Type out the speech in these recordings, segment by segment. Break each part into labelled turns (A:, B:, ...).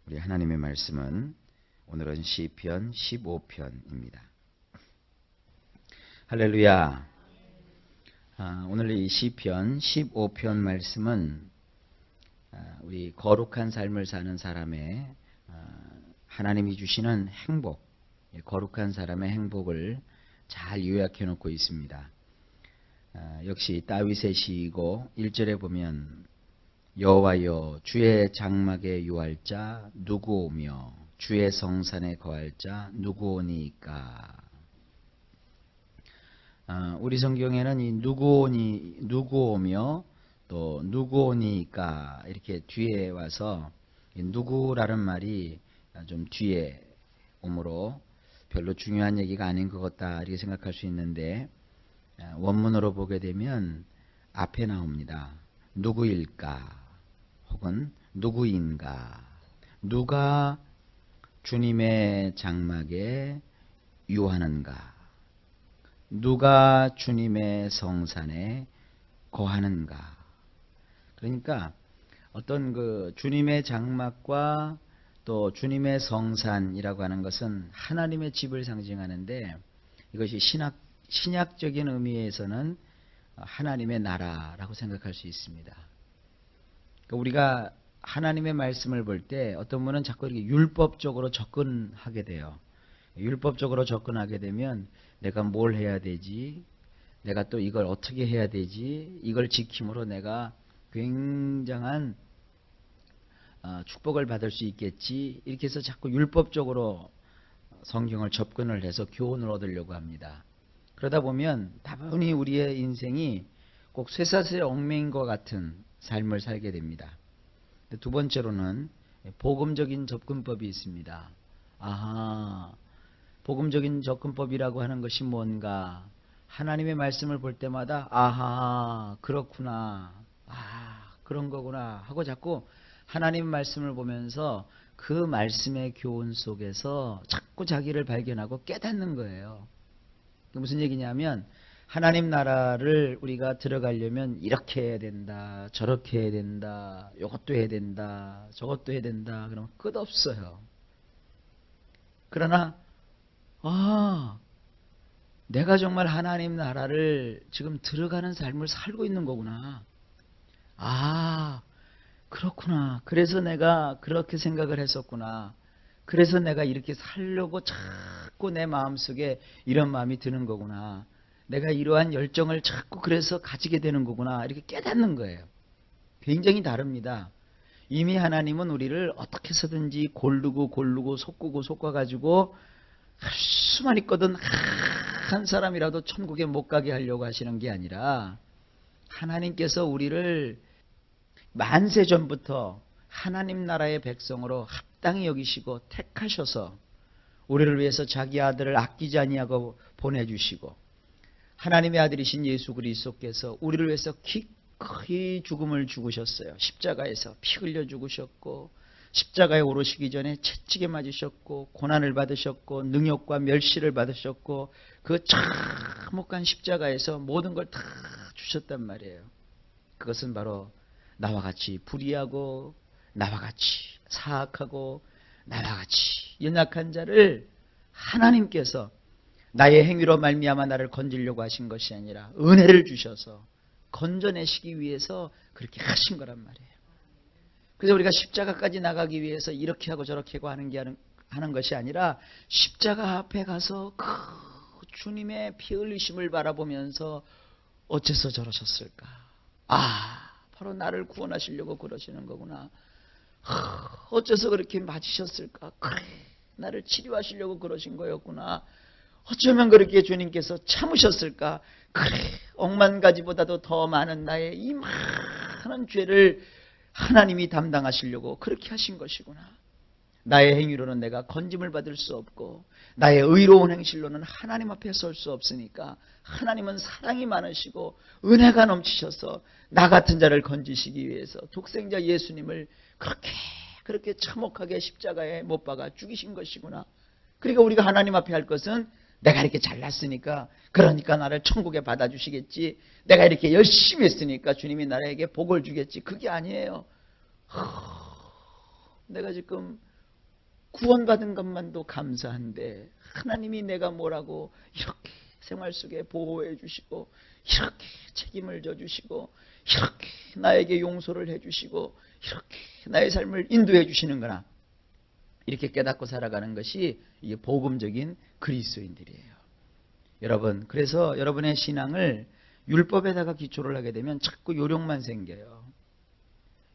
A: 우리 하나님의 말씀은 오늘은 시편 15편입니다. 할렐루야. 오늘 이 시편 15편 말씀은 우리 거룩한 삶을 사는 사람의 하나님이 주시는 행복, 거룩한 사람의 행복을 잘 요약해 놓고 있습니다. 역시 다윗의 시이고 1절에 보면 여호와여 주의 장막에 유할 자 누구오며 주의 성산에 거할 자 누구오니까. 우리 성경에는 이 누구오며 또 누구오니까 이렇게 뒤에 와서 누구라는 말이 좀 뒤에 오므로 별로 중요한 얘기가 아닌 것 같다 이렇게 생각할 수 있는데, 원문으로 보게 되면 앞에 나옵니다. 누구일까 혹은 누구인가. 누가 주님의 장막에 유하는가, 누가 주님의 성산에 거하는가. 그러니까 어떤 그 주님의 장막과 또 주님의 성산이라고 하는 것은 하나님의 집을 상징하는데, 이것이 신약적인 의미에서는 하나님의 나라라고 생각할 수 있습니다. 그러니까 우리가 하나님의 말씀을 볼 때 어떤 분은 자꾸 이렇게 율법적으로 접근하게 돼요. 율법적으로 접근하게 되면 내가 뭘 해야 되지? 내가 또 이걸 어떻게 해야 되지? 이걸 지킴으로 내가 굉장한 축복을 받을 수 있겠지? 이렇게 해서 자꾸 율법적으로 성경을 접근을 해서 교훈을 얻으려고 합니다. 그러다 보면 다분히 우리의 인생이 꼭 쇠사슬에 얽매인 것 같은 삶을 살게 됩니다. 두 번째로는 복음적인 접근법이 있습니다. 복음적인 접근법이라고 하는 것이 뭔가, 하나님의 말씀을 볼 때마다 그렇구나, 그런 거구나 하고 자꾸 하나님 말씀을 보면서 그 말씀의 교훈 속에서 자꾸 자기를 발견하고 깨닫는 거예요. 무슨 얘기냐면, 하나님 나라를 우리가 들어가려면 이렇게 해야 된다, 저렇게 해야 된다, 이것도 해야 된다, 저것도 해야 된다, 그러면 끝없어요. 그러나 내가 정말 하나님 나라를 지금 들어가는 삶을 살고 있는 거구나. 그렇구나. 그래서 내가 그렇게 생각을 했었구나. 그래서 내가 이렇게 살려고 자꾸 내 마음속에 이런 마음이 드는 거구나. 내가 이러한 열정을 자꾸 그래서 가지게 되는 거구나. 이렇게 깨닫는 거예요. 굉장히 다릅니다. 이미 하나님은 우리를 어떻게 해서든지 고르고 섞어가지고 할 수만 있거든 한 사람이라도 천국에 못 가게 하려고 하시는 게 아니라, 하나님께서 우리를 만세 전부터 하나님 나라의 백성으로 합당히 여기시고 택하셔서 우리를 위해서 자기 아들을 아끼지 아니하고 보내주시고, 하나님의 아들이신 예수 그리스도께서 우리를 위해서 기꺼이 죽음을 죽으셨어요. 십자가에서 피 흘려 죽으셨고, 십자가에 오르시기 전에 채찍에 맞으셨고, 고난을 받으셨고, 능욕과 멸시를 받으셨고, 그 참혹한 십자가에서 모든 걸 다 주셨단 말이에요. 그것은 바로 나와 같이 불의하고, 나와 같이 사악하고, 나와 같이 연약한 자를 하나님께서 나의 행위로 말미암아 나를 건지려고 하신 것이 아니라 은혜를 주셔서 건져내시기 위해서 그렇게 하신 거란 말이에요. 그래서 우리가 십자가까지 나가기 위해서 이렇게 하고 저렇게 하고 하는 것이 아니라, 십자가 앞에 가서 그 주님의 피 흘리심을 바라보면서 어째서 저러셨을까? 바로 나를 구원하시려고 그러시는 거구나. 어째서 그렇게 맞으셨을까? 그래, 나를 치료하시려고 그러신 거였구나. 어쩌면 그렇게 주님께서 참으셨을까? 그래, 억만 가지보다도 더 많은 나의 이 많은 죄를 하나님이 담당하시려고 그렇게 하신 것이구나. 나의 행위로는 내가 건짐을 받을 수 없고, 나의 의로운 행실로는 하나님 앞에 설 수 없으니까, 하나님은 사랑이 많으시고 은혜가 넘치셔서 나 같은 자를 건지시기 위해서 독생자 예수님을 그렇게 참혹하게 십자가에 못 박아 죽이신 것이구나. 그러니까 우리가 하나님 앞에 할 것은, 내가 이렇게 잘났으니까 그러니까 나를 천국에 받아주시겠지, 내가 이렇게 열심히 했으니까 주님이 나에게 복을 주겠지, 그게 아니에요. 내가 지금 구원받은 것만도 감사한데 하나님이 내가 뭐라고 이렇게 생활 속에 보호해 주시고 이렇게 책임을 져주시고 이렇게 나에게 용서를 해주시고 이렇게 나의 삶을 인도해 주시는구나. 이렇게 깨닫고 살아가는 것이 이게 복음적인 그리스도인들이에요. 여러분, 그래서 여러분의 신앙을 율법에다가 기초를 하게 되면 자꾸 요령만 생겨요.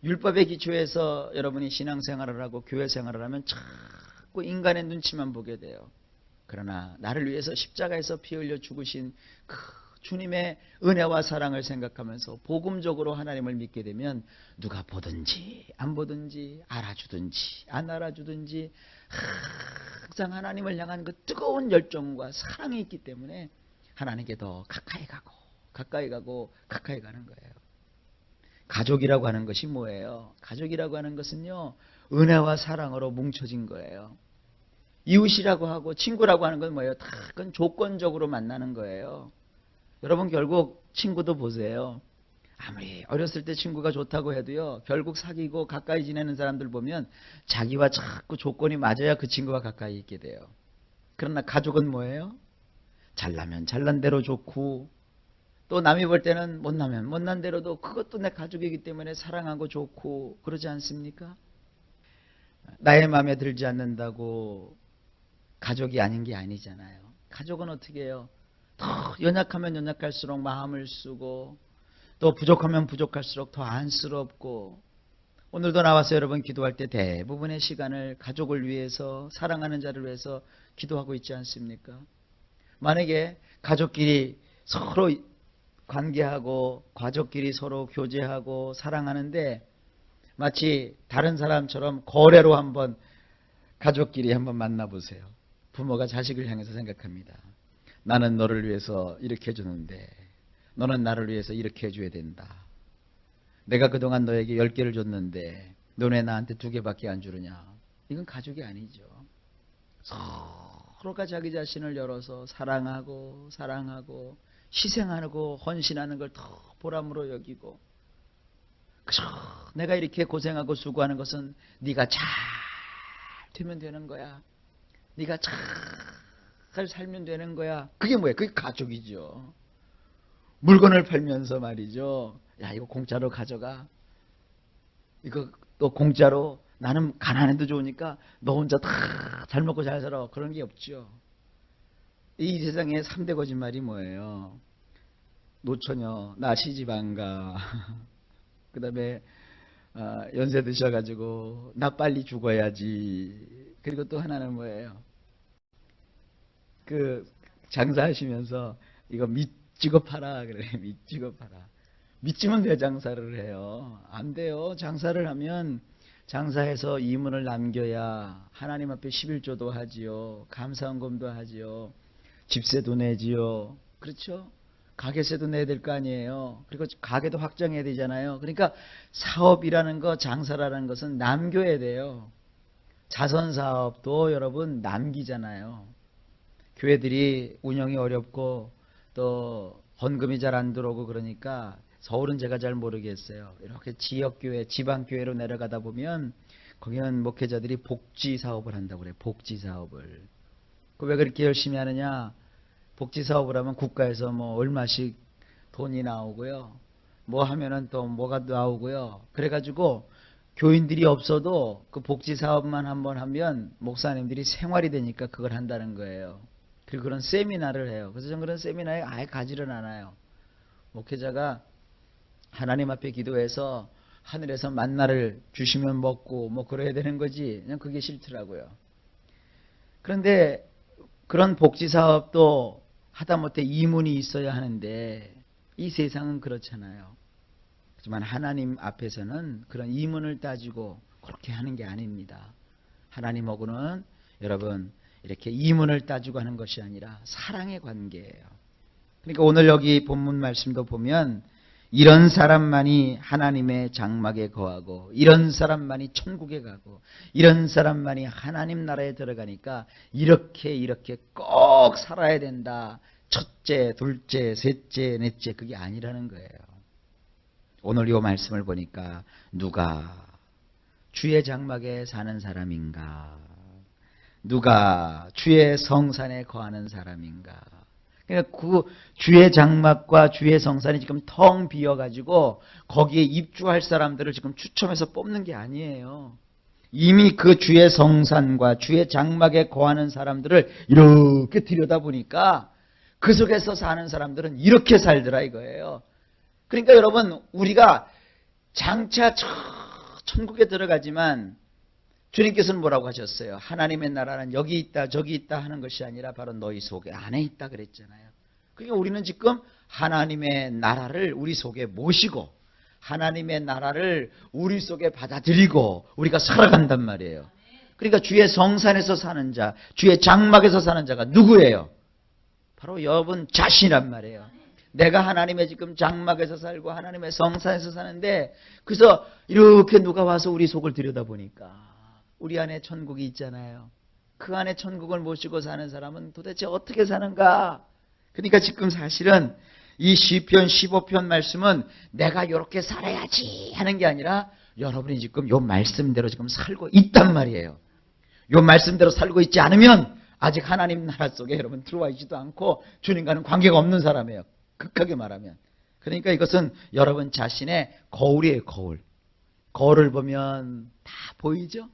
A: 율법의 기초에서 여러분이 신앙생활을 하고 교회 생활을 하면 자꾸 인간의 눈치만 보게 돼요. 그러나 나를 위해서 십자가에서 피 흘려 죽으신 그 주님의 은혜와 사랑을 생각하면서 복음적으로 하나님을 믿게 되면 누가 보든지 안 보든지 알아주든지 안 알아주든지 항상 하나님을 향한 그 뜨거운 열정과 사랑이 있기 때문에 하나님께 더 가까이 가고 가까이 가고 가까이 가는 거예요. 가족이라고 하는 것이 뭐예요? 가족이라고 하는 것은요, 은혜와 사랑으로 뭉쳐진 거예요. 이웃이라고 하고 친구라고 하는 건 뭐예요? 다 그건 조건적으로 만나는 거예요. 여러분 결국 친구도 보세요. 아무리 어렸을 때 친구가 좋다고 해도요, 결국 사귀고 가까이 지내는 사람들 보면 자기와 자꾸 조건이 맞아야 그 친구와 가까이 있게 돼요. 그러나 가족은 뭐예요? 잘나면 잘난 대로 좋고 또 남이 볼 때는 못나면 못난 대로도 그것도 내 가족이기 때문에 사랑하고 좋고 그러지 않습니까? 나의 마음에 들지 않는다고 가족이 아닌 게 아니잖아요. 가족은 어떻게 해요? 더 연약하면 연약할수록 마음을 쓰고 또 부족하면 부족할수록 더 안쓰럽고 오늘도 나와서 여러분 기도할 때 대부분의 시간을 가족을 위해서 사랑하는 자를 위해서 기도하고 있지 않습니까? 만약에 가족끼리 서로 관계하고 가족끼리 서로 교제하고 사랑하는데 마치 다른 사람처럼 거래로 한번 가족끼리 한번 만나보세요. 부모가 자식을 향해서 생각합니다. 나는 너를 위해서 이렇게 해주는데 너는 나를 위해서 이렇게 해줘야 된다. 내가 그동안 너에게 10개를 줬는데 너는 왜 나한테 2개밖에 안 주느냐. 이건 가족이 아니죠. 서로가 자기 자신을 열어서 사랑하고 희생하고 헌신하는 걸 더 보람으로 여기고 그저 내가 이렇게 고생하고 수고하는 것은 네가 잘 되면 되는 거야. 네가 잘 살면 되는 거야. 그게 뭐야? 그게 가족이죠. 물건을 팔면서 말이죠. 야, 이거 공짜로 가져가. 이거 또 공짜로 나는 가난해도 좋으니까 너 혼자 다 잘 먹고 잘 살아. 그런 게 없죠. 이 세상에 3대 거짓말이 뭐예요? 노처녀, 나 시집 안 가. 그 다음에 연세 드셔가지고 나 빨리 죽어야지. 그리고 또 하나는 뭐예요? 그 장사하시면서 이거 밑지고 팔아. 그래. 밑지고 팔아. 믿지면 왜 장사를 해요? 안 돼요. 장사를 하면 장사해서 이문을 남겨야 하나님 앞에 11조도 하지요. 감사헌금도 하지요. 집세도 내지요. 그렇죠? 가게세도 내야 될 거 아니에요. 그리고 가게도 확장해야 되잖아요. 그러니까 사업이라는 거, 장사라는 것은 남겨야 돼요. 자선사업도 여러분 남기잖아요. 교회들이 운영이 어렵고 또 헌금이 잘 안 들어오고 그러니까 서울은 제가 잘 모르겠어요. 이렇게 지역교회, 지방교회로 내려가다 보면 거기는 목회자들이 복지사업을 한다고 그래요. 복지사업을. 왜 그렇게 열심히 하느냐? 복지사업을 하면 국가에서 뭐 얼마씩 돈이 나오고요. 뭐 하면은 또 뭐가 나오고요. 그래가지고 교인들이 없어도 그 복지사업만 한번 하면 목사님들이 생활이 되니까 그걸 한다는 거예요. 그리고 그런 세미나를 해요. 그래서 저는 그런 세미나에 아예 가지를 않아요. 목회자가 하나님 앞에 기도해서 하늘에서 만나를 주시면 먹고 뭐 그래야 되는 거지. 그냥 그게 싫더라고요. 그런데 그런 복지사업도 하다못해 이문이 있어야 하는데 이 세상은 그렇잖아요. 하지만 하나님 앞에서는 그런 이문을 따지고 그렇게 하는 게 아닙니다. 하나님하고는 여러분 이렇게 이문을 따지고 하는 것이 아니라 사랑의 관계예요. 그러니까 오늘 여기 본문 말씀도 보면 이런 사람만이 하나님의 장막에 거하고 이런 사람만이 천국에 가고 이런 사람만이 하나님 나라에 들어가니까 이렇게 꼭 살아야 된다. 첫째, 둘째, 셋째, 넷째 그게 아니라는 거예요. 오늘 이 말씀을 보니까 누가 주의 장막에 사는 사람인가? 누가 주의 성산에 거하는 사람인가. 그러니까 그 주의 장막과 주의 성산이 지금 텅 비어가지고 거기에 입주할 사람들을 지금 추첨해서 뽑는 게 아니에요. 이미 그 주의 성산과 주의 장막에 거하는 사람들을 이렇게 들여다보니까 그 속에서 사는 사람들은 이렇게 살더라 이거예요. 그러니까 여러분, 우리가 장차 천국에 들어가지만 주님께서는 뭐라고 하셨어요? 하나님의 나라는 여기 있다 저기 있다 하는 것이 아니라 바로 너희 속에 안에 있다 그랬잖아요. 그러니까 우리는 지금 하나님의 나라를 우리 속에 모시고 하나님의 나라를 우리 속에 받아들이고 우리가 살아간단 말이에요. 그러니까 주의 성산에서 사는 자, 주의 장막에서 사는 자가 누구예요? 바로 여러분 자신이란 말이에요. 내가 하나님의 지금 장막에서 살고 하나님의 성산에서 사는데, 그래서 이렇게 누가 와서 우리 속을 들여다보니까 우리 안에 천국이 있잖아요. 그 안에 천국을 모시고 사는 사람은 도대체 어떻게 사는가? 그러니까 지금 사실은 이 시편 15편 말씀은 내가 이렇게 살아야지 하는 게 아니라 여러분이 지금 요 말씀대로 지금 살고 있단 말이에요. 요 말씀대로 살고 있지 않으면 아직 하나님 나라 속에 여러분 들어와 있지도 않고 주님과는 관계가 없는 사람이에요. 극하게 말하면. 그러니까 이것은 여러분 자신의 거울이에요. 거울. 거울을 보면 다 보이죠?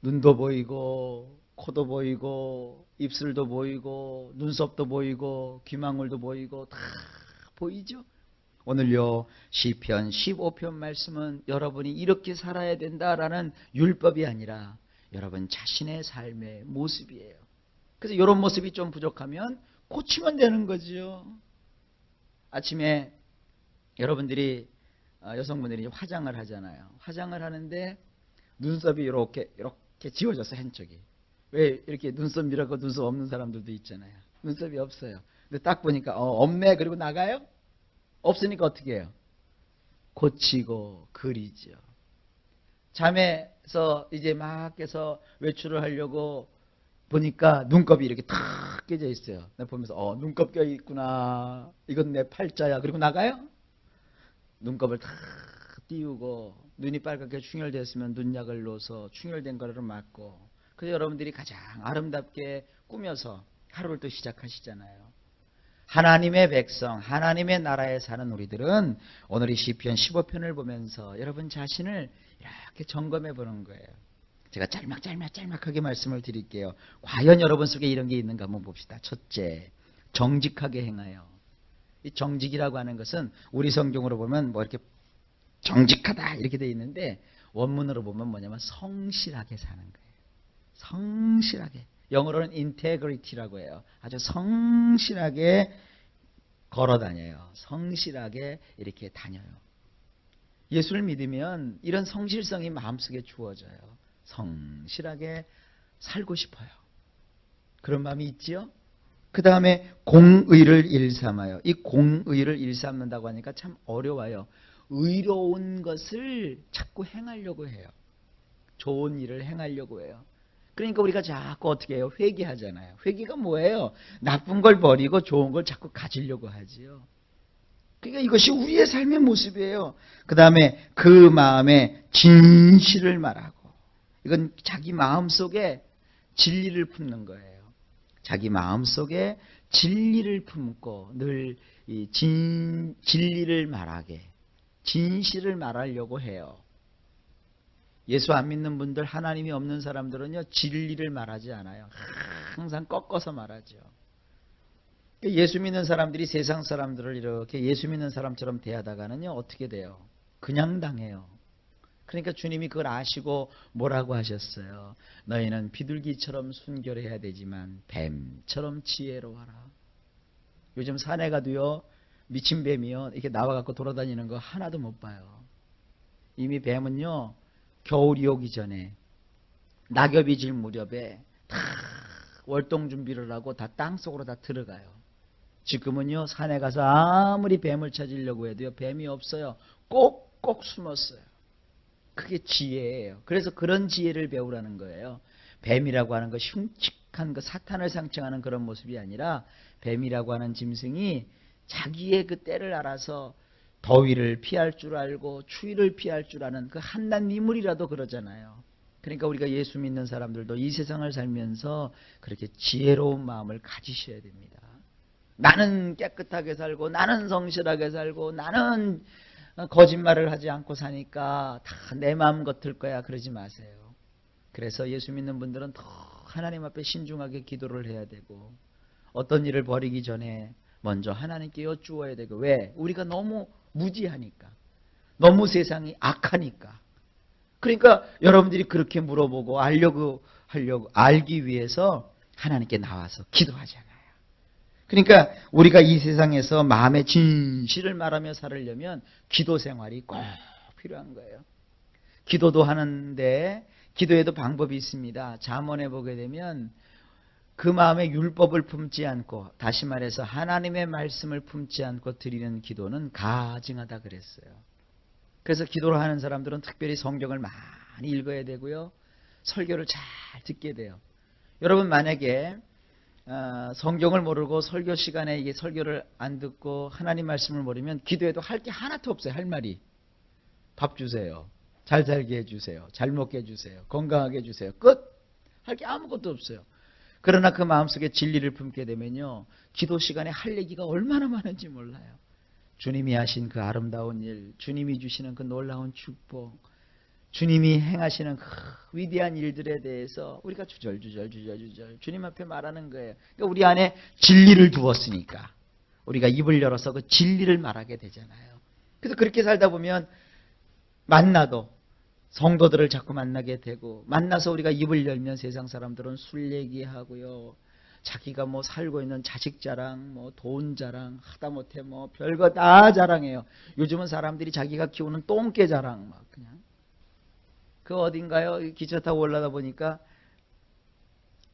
A: 눈도 보이고 코도 보이고 입술도 보이고 눈썹도 보이고 귀망울도 보이고 다 보이죠? 오늘요 시편 15편 말씀은 여러분이 이렇게 살아야 된다라는 율법이 아니라 여러분 자신의 삶의 모습이에요. 그래서 이런 모습이 좀 부족하면 고치면 되는 거죠. 아침에 여러분들이 여성분들이 화장을 하잖아요. 화장을 하는데 눈썹이 이렇게 지워져서 한쪽이. 왜 이렇게 눈썹 밀어고 눈썹 없는 사람들도 있잖아요. 눈썹이 없어요. 근데 딱 보니까 없네. 그리고 나가요? 없으니까 어떻게 해요? 고치고 그리죠. 잠에서 이제 막 해서 외출을 하려고 보니까 눈곱이 이렇게 탁 깨져 있어요. 내가 보면서 눈곱 껴 있구나. 이건 내 팔자야. 그리고 나가요? 눈곱을 탁 띄우고 눈이 빨갛게 충혈됐으면 눈약을 넣어서 충혈된 거를 막고, 그래서 여러분들이 가장 아름답게 꾸며서 하루를 또 시작하시잖아요. 하나님의 백성, 하나님의 나라에 사는 우리들은 오늘 이 시편 15편을 보면서 여러분 자신을 이렇게 점검해 보는 거예요. 제가 짤막하게 말씀을 드릴게요. 과연 여러분 속에 이런 게 있는가 한번 봅시다. 첫째, 정직하게 행하여. 이 정직이라고 하는 것은 우리 성경으로 보면 뭐 이렇게 정직하다 이렇게 돼 있는데 원문으로 보면 뭐냐면 성실하게 사는 거예요. 성실하게. 영어로는 integrity라고 해요. 아주 성실하게 걸어 다녀요. 성실하게 이렇게 다녀요. 예수를 믿으면 이런 성실성이 마음속에 주어져요. 성실하게 살고 싶어요. 그런 마음이 있지요? 그 다음에 공의를 일삼아요. 이 공의를 일삼는다고 하니까 참 어려워요. 의로운 것을 자꾸 행하려고 해요. 좋은 일을 행하려고 해요. 그러니까 우리가 자꾸 어떻게 해요? 회개하잖아요. 회개가 뭐예요? 나쁜 걸 버리고 좋은 걸 자꾸 가지려고 하지요. 그러니까 이것이 우리의 삶의 모습이에요. 그 다음에 그 마음에 진실을 말하고, 이건 자기 마음속에 진리를 품는 거예요. 자기 마음속에 진리를 품고 늘 이 진리를 말하게, 진실을 말하려고 해요. 예수 안 믿는 분들, 하나님이 없는 사람들은요 진리를 말하지 않아요. 항상 꺾어서 말하죠. 예수 믿는 사람들이 세상 사람들을 이렇게 예수 믿는 사람처럼 대하다가는요 어떻게 돼요? 그냥 당해요. 그러니까 주님이 그걸 아시고 뭐라고 하셨어요? 너희는 비둘기처럼 순결해야 되지만 뱀처럼 지혜로워라. 요즘 산에 가도요 미친 뱀이요 이렇게 나와갖고 돌아다니는 거 하나도 못 봐요. 이미 뱀은요 겨울이 오기 전에 낙엽이 질 무렵에 다 월동 준비를 하고 다 땅속으로 다 들어가요. 지금은요 산에 가서 아무리 뱀을 찾으려고 해도요 뱀이 없어요. 꼭꼭 숨었어요. 그게 지혜예요. 그래서 그런 지혜를 배우라는 거예요. 뱀이라고 하는 것, 흉측한 것, 사탄을 상징하는 그런 모습이 아니라 뱀이라고 하는 짐승이 자기의 그 때를 알아서 더위를 피할 줄 알고 추위를 피할 줄 아는 그 한낱 미물이라도 그러잖아요. 그러니까 우리가 예수 믿는 사람들도 이 세상을 살면서 그렇게 지혜로운 마음을 가지셔야 됩니다. 나는 깨끗하게 살고 나는 성실하게 살고 나는 거짓말을 하지 않고 사니까 다 내 마음 같을 거야, 그러지 마세요. 그래서 예수 믿는 분들은 더 하나님 앞에 신중하게 기도를 해야 되고 어떤 일을 벌이기 전에 먼저 하나님께 여쭈어야 되고. 왜? 우리가 너무 무지하니까, 너무 세상이 악하니까. 그러니까 여러분들이 그렇게 물어보고 알기 위해서 하나님께 나와서 기도하잖아요. 그러니까 우리가 이 세상에서 마음의 진실을 말하며 살으려면 기도 생활이 꼭 필요한 거예요. 기도도 하는데 기도에도 방법이 있습니다. 잠언에 보게 되면 그 마음에 율법을 품지 않고, 다시 말해서 하나님의 말씀을 품지 않고 드리는 기도는 가증하다 그랬어요. 그래서 기도를 하는 사람들은 특별히 성경을 많이 읽어야 되고요. 설교를 잘 듣게 돼요. 여러분 만약에 성경을 모르고 설교 시간에 이게 설교를 안 듣고 하나님 말씀을 모르면 기도해도 할 게 하나도 없어요. 할 말이. 밥 주세요. 잘 살게 해주세요. 잘 먹게 해주세요. 건강하게 해주세요. 끝. 할 게 아무것도 없어요. 그러나 그 마음속에 진리를 품게 되면요, 기도 시간에 할 얘기가 얼마나 많은지 몰라요. 주님이 하신 그 아름다운 일, 주님이 주시는 그 놀라운 축복, 주님이 행하시는 그 위대한 일들에 대해서 우리가 주절주절 주님 앞에 말하는 거예요. 그러니까 우리 안에 진리를 두었으니까 우리가 입을 열어서 그 진리를 말하게 되잖아요. 그래서 그렇게 살다 보면 만나도 성도들을 자꾸 만나게 되고, 만나서 우리가 입을 열면 세상 사람들은 술 얘기하고요, 자기가 뭐 살고 있는 자식 자랑, 뭐 돈 자랑, 하다못해 뭐 별거 다 자랑해요. 요즘은 사람들이 자기가 키우는 똥개 자랑 막 그냥. 그 어딘가요? 기차 타고 올라다 보니까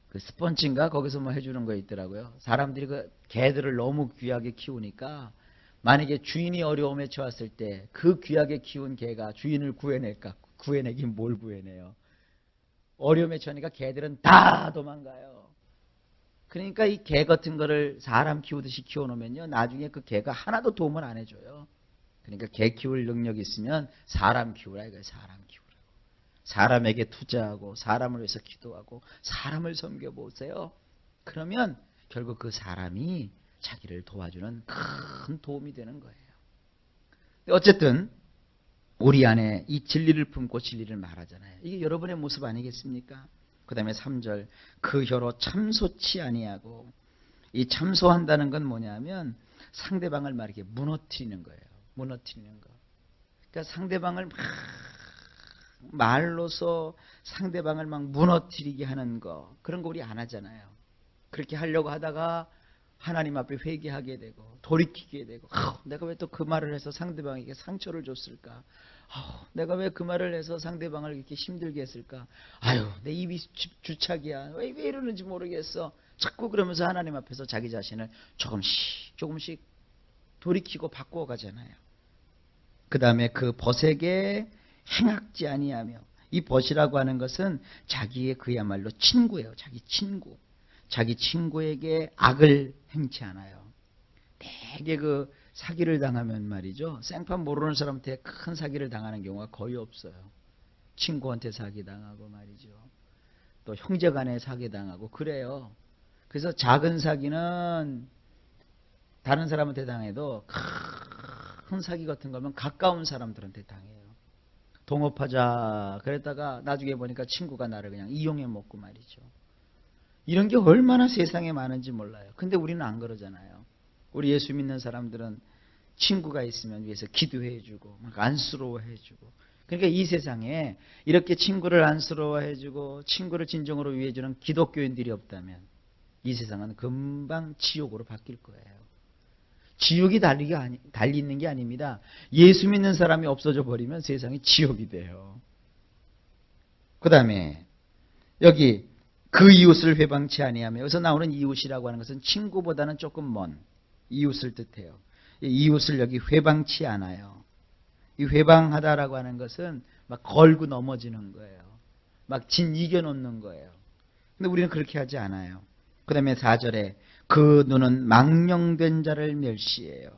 A: 그 스펀지인가 거기서 뭐 해주는 거 있더라고요. 사람들이 그 개들을 너무 귀하게 키우니까 만약에 주인이 어려움에 처했을 때 그 귀하게 키운 개가 주인을 구해낼까? 구해내긴 뭘 구해내요. 어려움에 처하니까 개들은 다 도망가요. 그러니까 이 개 같은 거를 사람 키우듯이 키워놓으면요, 나중에 그 개가 하나도 도움을 안 해줘요. 그러니까 개 키울 능력이 있으면 사람 키우라 이거예요. 사람 키우라. 사람에게 투자하고 사람을 위해서 기도하고 사람을 섬겨보세요. 그러면 결국 그 사람이 자기를 도와주는 큰 도움이 되는 거예요. 어쨌든 우리 안에 이 진리를 품고 진리를 말하잖아요. 이게 여러분의 모습 아니겠습니까? 그 다음에 3절, 그 혀로 참소치 아니하고. 이 참소한다는 건 뭐냐면 상대방을 막 이렇게 무너뜨리는 거예요. 무너뜨리는 거. 그러니까 상대방을 막 말로서 상대방을 막 무너뜨리게 하는 거, 그런 거 우리 안 하잖아요. 그렇게 하려고 하다가 하나님 앞에 회개하게 되고 돌이키게 되고, 내가 왜 또 그 말을 해서 상대방에게 상처를 줬을까? 내가 왜 그 말을 해서 상대방을 이렇게 힘들게 했을까? 아유, 내 입이 주착이야. 왜 이러는지 모르겠어. 자꾸 그러면서 하나님 앞에서 자기 자신을 조금씩 돌이키고 바꾸어 가잖아요. 그 다음에 그 벗에게 행악지 아니하며. 이 벗이라고 하는 것은 자기의 그야말로 친구예요. 자기 친구. 자기 친구에게 악을 행치 않아요. 되게 그 사기를 당하면 말이죠, 생판 모르는 사람한테 큰 사기를 당하는 경우가 거의 없어요. 친구한테 사기당하고 말이죠, 또 형제간에 사기당하고 그래요. 그래서 작은 사기는 다른 사람한테 당해도 큰 사기 같은 거면 가까운 사람들한테 당해요. 동업하자 그랬다가 나중에 보니까 친구가 나를 그냥 이용해 먹고 말이죠. 이런 게 얼마나 세상에 많은지 몰라요. 근데 우리는 안 그러잖아요. 우리 예수 믿는 사람들은 친구가 있으면 위해서 기도해주고 막 안쓰러워해주고. 그러니까 이 세상에 이렇게 친구를 안쓰러워해주고 친구를 진정으로 위해주는 기독교인들이 없다면 이 세상은 금방 지옥으로 바뀔 거예요. 지옥이 달리 있는 게 아닙니다. 예수 믿는 사람이 없어져 버리면 세상이 지옥이 돼요. 그 다음에 여기 그 이웃을 회방치 아니하며, 여기서 나오는 이웃이라고 하는 것은 친구보다는 조금 먼 이웃을 뜻해요. 이웃을 여기 회방치 않아요. 이 회방하다라고 하는 것은 막 걸고 넘어지는 거예요. 막 이겨놓는 거예요. 근데 우리는 그렇게 하지 않아요. 그 다음에 4절에 그 눈은 망령된 자를 멸시해요.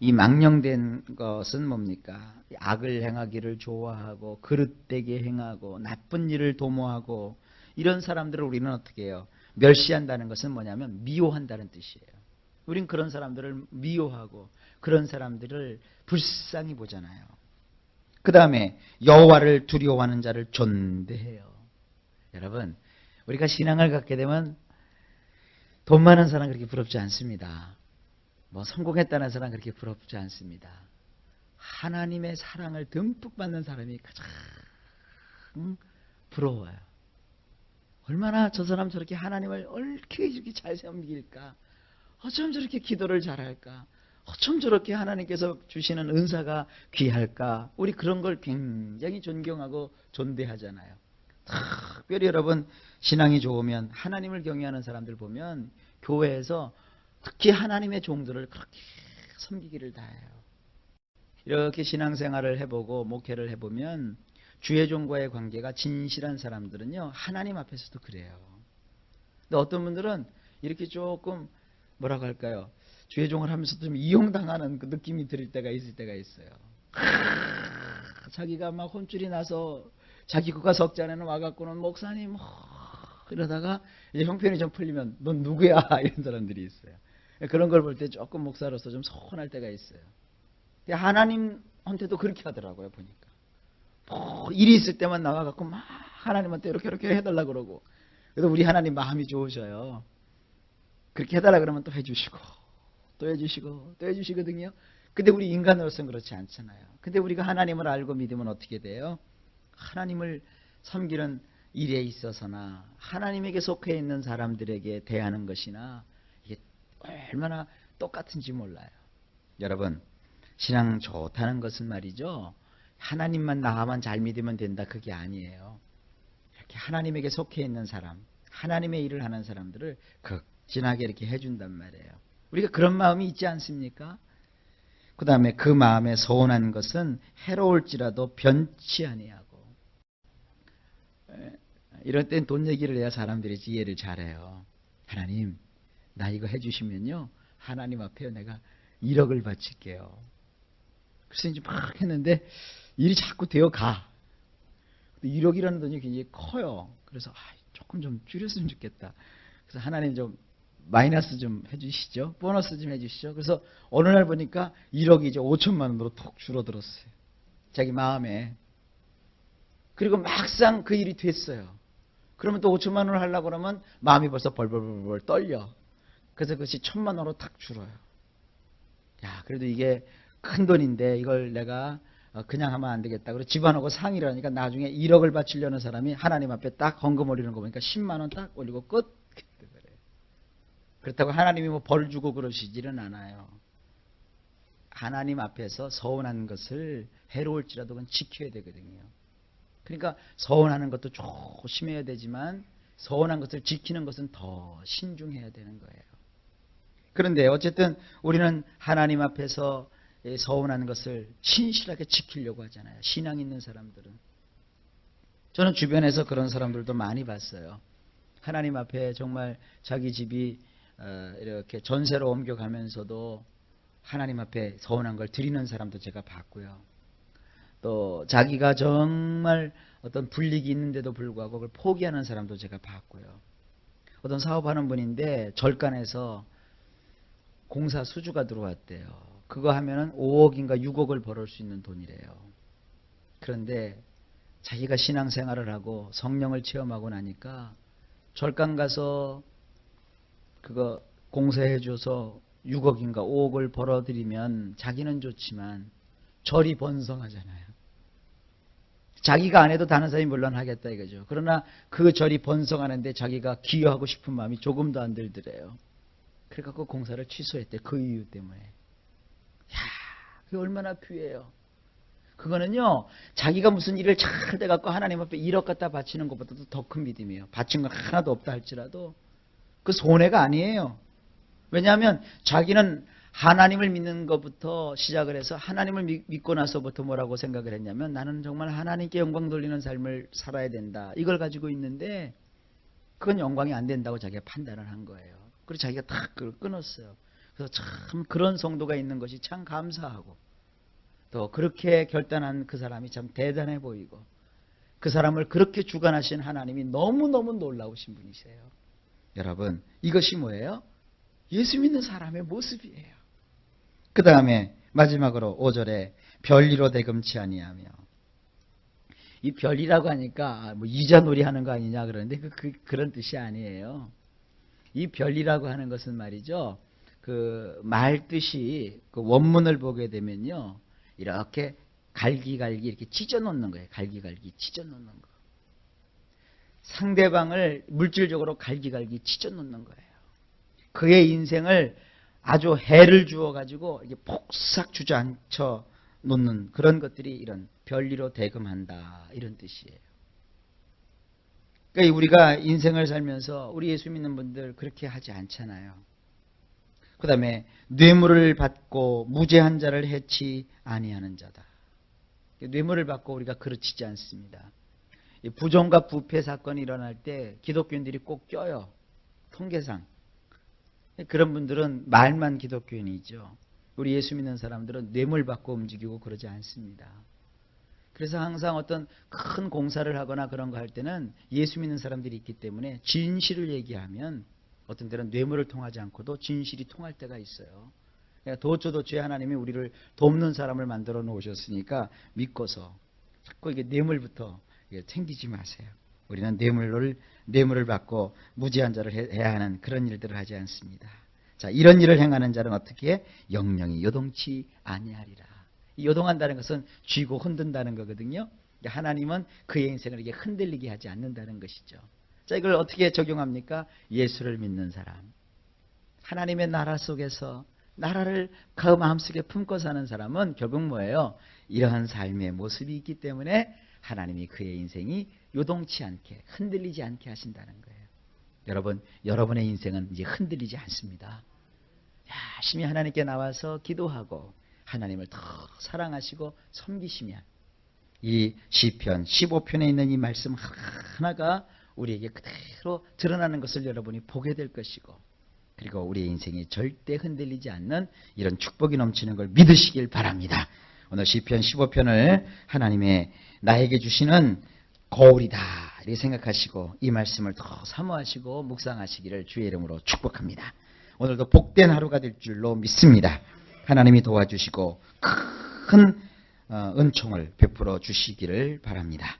A: 이 망령된 것은 뭡니까? 악을 행하기를 좋아하고 그릇되게 행하고 나쁜 일을 도모하고 이런 사람들을 우리는 어떻게 해요? 멸시한다는 것은 뭐냐면 미워한다는 뜻이에요. 우린 그런 사람들을 미워하고 그런 사람들을 불쌍히 보잖아요. 그 다음에 여호와를 두려워하는 자를 존대해요. 여러분, 우리가 신앙을 갖게 되면 돈 많은 사람 그렇게 부럽지 않습니다. 뭐 성공했다는 사람 그렇게 부럽지 않습니다. 하나님의 사랑을 듬뿍 받는 사람이 가장 부러워요. 얼마나 저 사람 저렇게 하나님을 옳게 이렇게 잘 섬길까? 어쩜 저렇게 기도를 잘할까? 어쩜 저렇게 하나님께서 주시는 은사가 귀할까? 우리 그런 걸 굉장히 존경하고 존대하잖아요. 특별히 여러분 신앙이 좋으면 하나님을 경외하는 사람들 보면 교회에서 특히 하나님의 종들을 그렇게 섬기기를 다해요. 이렇게 신앙생활을 해보고 목회를 해보면 주의 종과의 관계가 진실한 사람들은요 하나님 앞에서도 그래요. 근데 어떤 분들은 이렇게 조금 뭐라고 할까요? 주의 종을 하면서도 좀 이용당하는 그 느낌이 들 때가 있을 때가 있어요. 자기가 막 혼쭐이 나서 자기 국가 석잔에는 와갖고는 목사님 이러다가 이제 형편이 좀 풀리면 넌 누구야? 이런 사람들이 있어요. 그런 걸 볼 때 조금 목사로서 좀 서운할 때가 있어요. 하나님한테도 그렇게 하더라고요. 보니까 일이 있을 때만 나와갖고 막 하나님한테 이렇게 해달라 그러고. 그래서 우리 하나님 마음이 좋으셔요. 그렇게 해달라 그러면 또 해주시고 또 해주시고 또 해주시거든요. 근데 우리 인간으로서는 그렇지 않잖아요. 근데 우리가 하나님을 알고 믿으면 어떻게 돼요? 하나님을 섬기는 일에 있어서나 하나님에게 속해 있는 사람들에게 대하는 것이나 이게 얼마나 똑같은지 몰라요. 여러분 신앙 좋다는 것은 말이죠. 하나님만 나만 잘 믿으면 된다 그게 아니에요. 이렇게 하나님에게 속해 있는 사람, 하나님의 일을 하는 사람들을 극진하게 이렇게 해준단 말이에요. 우리가 그런 마음이 있지 않습니까? 그 다음에 그 마음에 서운한 것은 해로울지라도 변치 아니하고. 이럴 땐 돈 얘기를 해야 사람들이 이해를 잘해요. 하나님 나 이거 해주시면요 하나님 앞에 내가 1억을 바칠게요. 그래서 이제 막 했는데 일이 자꾸 되어가. 1억이라는 돈이 굉장히 커요. 그래서 조금 좀 줄였으면 좋겠다. 그래서 하나님 좀 마이너스 좀 해주시죠. 보너스 좀 해주시죠. 그래서 어느 날 보니까 1억이 이제 5천만 원으로 톡 줄어들었어요. 자기 마음에. 그리고 막상 그 일이 됐어요. 그러면 또 5천만 원을 하려고 그러면 마음이 벌써 벌벌벌 떨려. 그래서 그것이 1,000만 원으로 탁 줄어요. 야, 그래도 이게 큰 돈인데 이걸 내가 그냥 하면 안 되겠다. 그리고 집안하고 상의를 하니까 나중에 1억을 바치려는 사람이 하나님 앞에 딱 헌금 올리는 거 보니까 10만 원 딱 올리고 끝. 그렇다고 하나님이 뭐 벌 주고 그러시지는 않아요. 하나님 앞에서 서운한 것을 해로울지라도 그건 지켜야 되거든요. 그러니까 서운하는 것도 조심해야 되지만 서운한 것을 지키는 것은 더 신중해야 되는 거예요. 그런데 어쨌든 우리는 하나님 앞에서 서운한 것을 신실하게 지키려고 하잖아요. 신앙 있는 사람들은. 저는 주변에서 그런 사람들도 많이 봤어요. 하나님 앞에 정말 자기 집이 이렇게 전세로 옮겨가면서도 하나님 앞에 서운한 걸 드리는 사람도 제가 봤고요. 또 자기가 정말 어떤 불이익이 있는데도 불구하고 그걸 포기하는 사람도 제가 봤고요. 어떤 사업하는 분인데 절간에서 공사 수주가 들어왔대요. 그거 하면은 5억인가 6억을 벌을 수 있는 돈이래요. 그런데 자기가 신앙생활을 하고 성령을 체험하고 나니까 절간 가서 그거 공사해줘서 6억인가 5억을 벌어들이면 자기는 좋지만 절이 번성하잖아요. 자기가 안 해도 다른 사람이 물론 하겠다 이거죠. 그러나 그 절이 번성하는데 자기가 기여하고 싶은 마음이 조금도 안 들더래요. 그러니까 그 공사를 취소했대. 그 이유 때문에. 야, 그게 얼마나 귀해요. 그거는요, 자기가 무슨 일을 잘 돼갖고 하나님 앞에 1억 갖다 바치는 것보다도 더 큰 믿음이에요. 바친 건 하나도 없다 할지라도 그 손해가 아니에요. 왜냐하면 자기는 하나님을 믿는 것부터 시작을 해서 하나님을 믿고 나서부터 뭐라고 생각을 했냐면 나는 정말 하나님께 영광 돌리는 삶을 살아야 된다. 이걸 가지고 있는데 그건 영광이 안 된다고 자기가 판단을 한 거예요. 그래서 자기가 딱 그걸 끊었어요. 그래서 참 그런 성도가 있는 것이 참 감사하고, 또 그렇게 결단한 그 사람이 참 대단해 보이고, 그 사람을 그렇게 주관하신 하나님이 너무너무 놀라우신 분이세요. 여러분, 이것이 뭐예요? 예수 믿는 사람의 모습이에요. 그 다음에 마지막으로 5절에 별리로 대금치 아니하며, 이 별이라고 하니까 뭐 이자놀이 하는 거 아니냐 그러는데 그런 뜻이 아니에요. 이 별이라고 하는 것은 말이죠, 그 말 뜻이 그 원문을 보게 되면요, 이렇게 갈기갈기 이렇게 찢어 놓는 거예요. 갈기갈기 찢어 놓는 거. 상대방을 물질적으로 갈기갈기 찢어 놓는 거예요. 그의 인생을 아주 해를 주어 가지고 이게 폭삭 주저앉혀 놓는 그런 것들이 이런 별리로 대금한다, 이런 뜻이에요. 그러니까 우리가 인생을 살면서 우리 예수 믿는 분들 그렇게 하지 않잖아요. 그 다음에 뇌물을 받고 무죄한 자를 해치 아니하는 자다. 뇌물을 받고 우리가 그르치지 않습니다. 부정과 부패 사건이 일어날 때 기독교인들이 꼭 껴요. 통계상. 그런 분들은 말만 기독교인이죠. 우리 예수 믿는 사람들은 뇌물 받고 움직이고 그러지 않습니다. 그래서 항상 어떤 큰 공사를 하거나 그런 거 할 때는 예수 믿는 사람들이 있기 때문에 진실을 얘기하면 어떤 때는 뇌물을 통하지 않고도 진실이 통할 때가 있어요. 그러니까 도처도처에 하나님이 우리를 돕는 사람을 만들어 놓으셨으니까 믿고서 자꾸 이게 뇌물부터 챙기지 마세요. 우리는 뇌물을 받고 무지한 자를 해야 하는 그런 일들을 하지 않습니다. 자, 이런 일을 행하는 자는 어떻게 해? 영영이 요동치 아니하리라. 이 요동한다는 것은 쥐고 흔든다는 거거든요. 하나님은 그의 인생을 이게 흔들리게 하지 않는다는 것이죠. 자, 이걸 어떻게 적용합니까? 예수를 믿는 사람, 하나님의 나라 속에서 나라를 그 마음속에 품고 사는 사람은 결국 뭐예요? 이러한 삶의 모습이 있기 때문에 하나님이 그의 인생이 요동치 않게, 흔들리지 않게 하신다는 거예요. 여러분, 여러분의 인생은 이제 흔들리지 않습니다. 열심히 하나님께 나와서 기도하고 하나님을 더 사랑하시고 섬기시면 이 시편 15편에 있는 이 말씀 하나가 우리에게 그대로 드러나는 것을 여러분이 보게 될 것이고, 그리고 우리의 인생이 절대 흔들리지 않는 이런 축복이 넘치는 걸 믿으시길 바랍니다. 오늘 시편 15편을 하나님의 나에게 주시는 거울이다 이렇게 생각하시고 이 말씀을 더 사모하시고 묵상하시기를 주의 이름으로 축복합니다. 오늘도 복된 하루가 될 줄로 믿습니다. 하나님이 도와주시고 큰 은총을 베풀어 주시기를 바랍니다.